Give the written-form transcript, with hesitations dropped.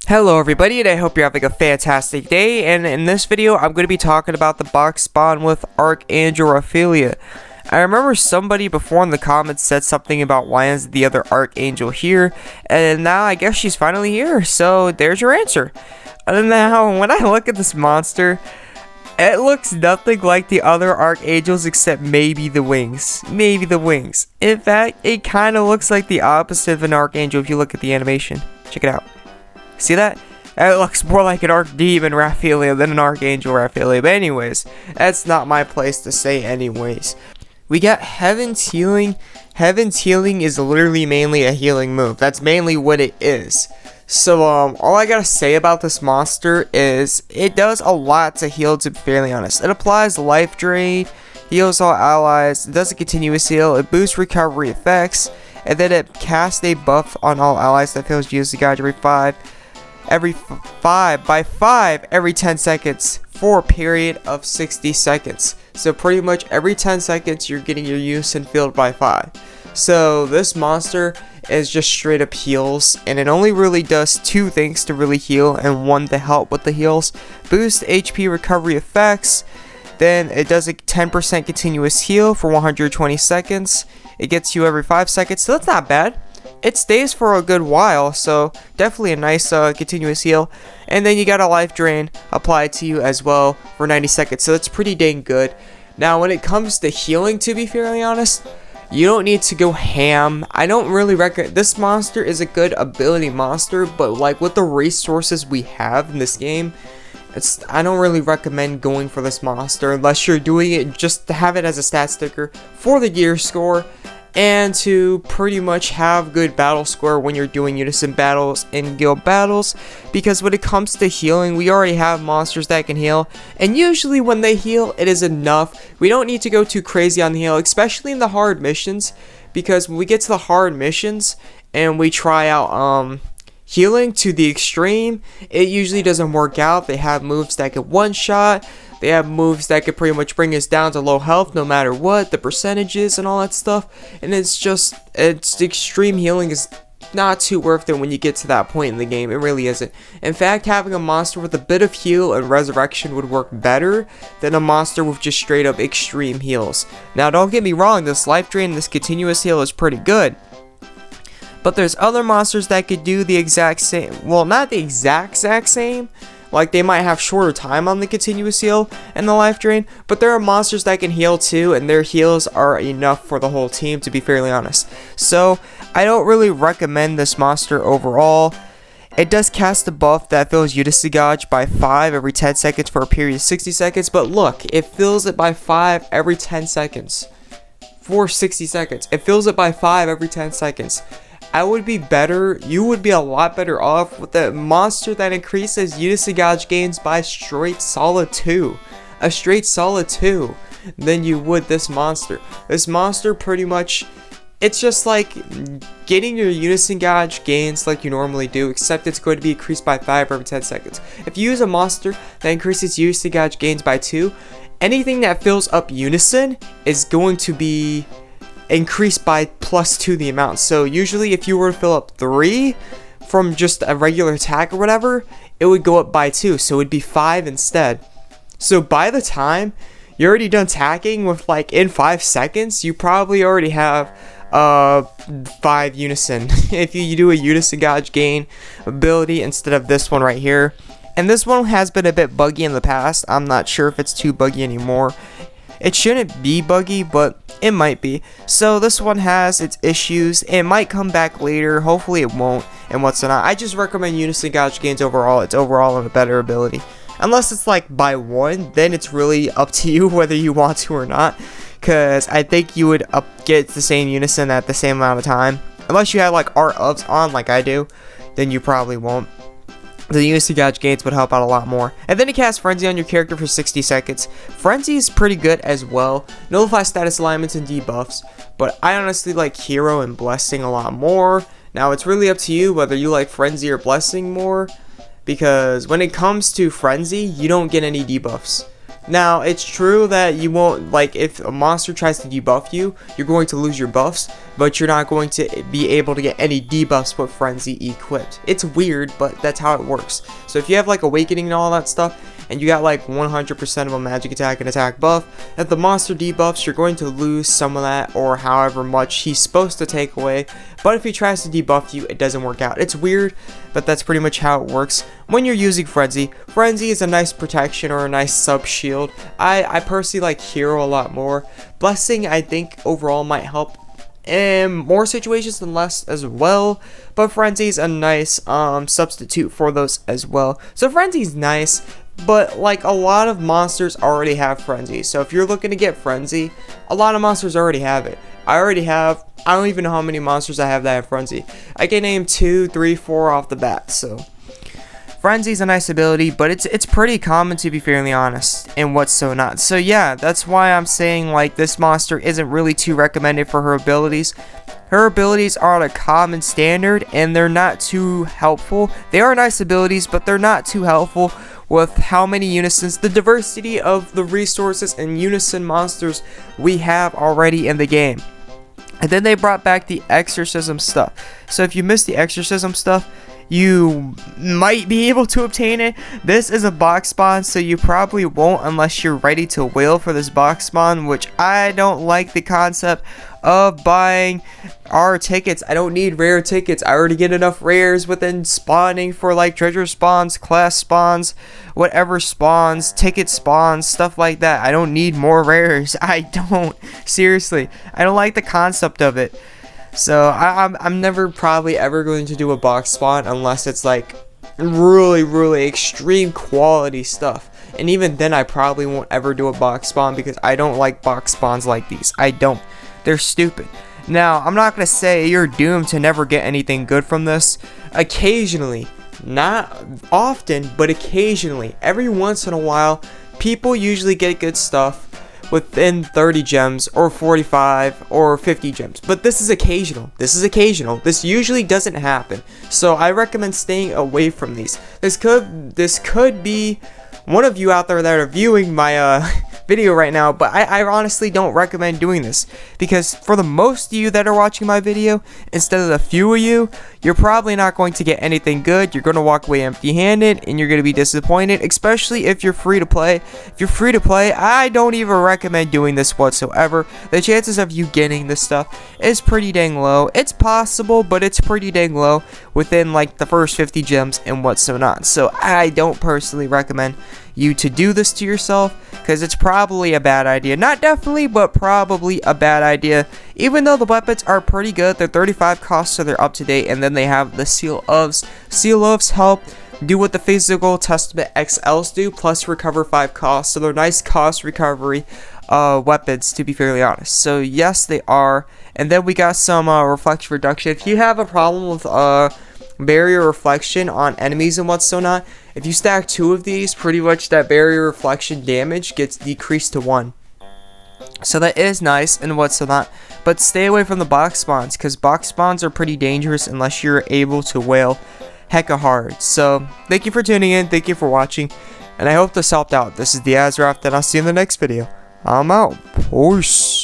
Hello everybody, and I hope you're having a fantastic day, and in this video I'm going to be talking about the box spawn with AzureWrath. I remember somebody before in the comments said something about why is the other Archangel here, and now I guess she's finally here, so there's your answer. And now, when I look at this monster, it looks nothing like the other Archangels except maybe the wings. Maybe the wings. In fact, it kind of looks like the opposite of an Archangel if you look at the animation. Check it out. See that? It looks more like an Archdemon Raphaelia than an Archangel Raphaelia. But anyways, that's not my place to say anyways. We got Heaven's Healing. Heaven's Healing is literally mainly a healing move. That's mainly what it is. So, all I gotta say about this monster is it does a lot to heal, to be fairly honest. It applies Life Drain, heals all allies, it does a continuous heal, it boosts recovery effects, and then it casts a buff on all allies that fills Unison Gauge every 5 every 10 seconds for a period of 60 seconds. So pretty much every 10 seconds you're getting your Unison filled by 5. So this monster is just straight up heals, and it only really does 2 things to really heal and 1 to help with the heals. Boost HP recovery effects, then it does a 10% continuous heal for 120 seconds. It gets you every 5 seconds, so that's not bad. It stays for a good while, so definitely a nice continuous heal. And then you got a life drain applied to you as well for 90 seconds, so that's pretty dang good. Now when it comes to healing, to be fairly honest, you don't need to go ham. I don't really recommend. This monster is a good ability monster, but like with the resources we have in this game, I don't really recommend going for this monster unless you're doing it just to have it as a stat sticker for the gear score, and to pretty much have good battle score when you're doing Unison battles and guild battles. Because when it comes to healing, we already have monsters that can heal, and usually when they heal, it is enough. We don't need to go too crazy on the heal, especially in the hard missions, because when we get to the hard missions and we try out healing to the extreme, it usually doesn't work out. They have moves that can one shot. They have moves that could pretty much bring us down to low health no matter what, the percentages and all that stuff. And it's extreme healing is not too worth it when you get to that point in the game. It really isn't. In fact, having a monster with a bit of heal and resurrection would work better than a monster with just straight up extreme heals. Now don't get me wrong, this life drain and this continuous heal is pretty good. But there's other monsters that could do the exact same, well, not the exact same, like they might have shorter time on the continuous heal and the life drain, but there are monsters that can heal too, and their heals are enough for the whole team, to be fairly honest. So I don't really recommend this monster overall. It does cast a buff that fills Unison Gauge by 5 every 10 seconds for a period of 60 seconds, but look, it fills it by 5 every 10 seconds for 60 seconds. It fills it by 5 every 10 seconds. You would be a lot better off with a monster that increases Unison Gauge gains by straight solid 2. A straight solid 2 than you would this monster. This monster pretty much, it's just like getting your Unison Gauge gains like you normally do, except it's going to be increased by 5 every 10 seconds. If you use a monster that increases Unison Gauge gains by 2, anything that fills up Unison is going to be increased by +2 the amount. So usually if you were to fill up 3 from just a regular attack or whatever, it would go up by 2, so it would be 5 instead. So by the time you're already done attacking with like in 5 seconds, you probably already have 5 Unison if you do a Unison Gauge gain ability instead of this one right here. And this one has been a bit buggy in the past. I'm not sure if it's too buggy anymore. It shouldn't be buggy, but it might be. So this one has its issues. It might come back later. Hopefully it won't, and what's not. I just recommend Unison Gauge gains overall. It's overall a better ability. Unless it's like by 1, then it's really up to you whether you want to or not. Because I think you would get the same Unison at the same amount of time. Unless you have like art ups on like I do, then you probably won't. The Unison Gauge gains would help out a lot more. And then it casts Frenzy on your character for 60 seconds. Frenzy is pretty good as well. Nullify status alignments and debuffs. But I honestly like Hero and Blessing a lot more. Now it's really up to you whether you like Frenzy or Blessing more. Because when it comes to Frenzy, you don't get any debuffs. Now, it's true that you won't, like, if a monster tries to debuff you, you're going to lose your buffs, but you're not going to be able to get any debuffs with Frenzy equipped. It's weird, but that's how it works. So if you have, like, Awakening and all that stuff, and you got, like, 100% of a magic attack and attack buff, if the monster debuffs, you're going to lose some of that, or however much he's supposed to take away. But if he tries to debuff you, it doesn't work out. It's weird, but that's pretty much how it works when you're using Frenzy. Frenzy is a nice protection or a nice sub shield. I personally like Hero a lot more. Blessing, I think, overall might help in more situations than less as well, but Frenzy's a nice substitute for those as well. So Frenzy's nice, but like a lot of monsters already have Frenzy. So if you're looking to get Frenzy, a lot of monsters already have it. I don't even know how many monsters I have that have Frenzy. I can name 2, 3, 4 off the bat. So Frenzy's a nice ability, but it's pretty common, to be fairly honest, and what's so not. So yeah, that's why I'm saying like this monster isn't really too recommended for her abilities. Her abilities are on a common standard and they're not too helpful. They are nice abilities, but they're not too helpful with how many Unisons, the diversity of the resources and Unison monsters we have already in the game. And then they brought back the exorcism stuff. So if you missed the exorcism stuff, you might be able to obtain it. This is a box spawn, so you probably won't unless you're ready to whale for this box spawn, which I don't like the concept of buying our tickets. I don't need rare tickets. I already get enough rares within spawning for like treasure spawns, class spawns, whatever spawns, ticket spawns, stuff like that. I don't need more rares. I don't. Seriously, I don't like the concept of it. So I'm never probably ever going to do a box spawn unless it's like really extreme quality stuff. And even then I probably won't ever do a box spawn because I don't like box spawns like these. I don't. They're stupid. Now, I'm not going to say you're doomed to never get anything good from this. Occasionally, not often, but occasionally, every once in a while, people usually get good stuff within 30 gems or 45 or 50 gems, but this is occasional. This usually doesn't happen, so I recommend staying away from these. This could be one of you out there that are viewing my video right now, but I honestly don't recommend doing this, because for the most of you that are watching my video, instead of the few of you, you're probably not going to get anything good. You're going to walk away empty-handed and you're going to be disappointed, especially if you're free to play. If you're free to play, I don't even recommend doing this whatsoever. The chances of you getting this stuff is pretty dang low. It's possible, but it's pretty dang low within like the first 50 gems and what's so not. So I don't personally recommend you to do this to yourself, because it's probably a bad idea. Not definitely, but probably a bad idea. Even though the weapons are pretty good, they're 35 cost, so they're up to date. And then they have the Seal Ofs. Seal Ofs help do what the Physical Testament XLs do, plus recover 5 costs. So they're nice cost recovery weapons, to be fairly honest. So yes, they are. And then we got some reflection reduction. If you have a problem with barrier reflection on enemies and what's so not, if you stack 2 of these, pretty much that barrier reflection damage gets decreased to 1. So that is nice and what's so not, but stay away from the box spawns, because box spawns are pretty dangerous unless you're able to whale hecka hard. So thank you for tuning in, thank you for watching, and I hope this helped out. This is the AzureWrath, and I'll see you in the next video. I'm out. Peace.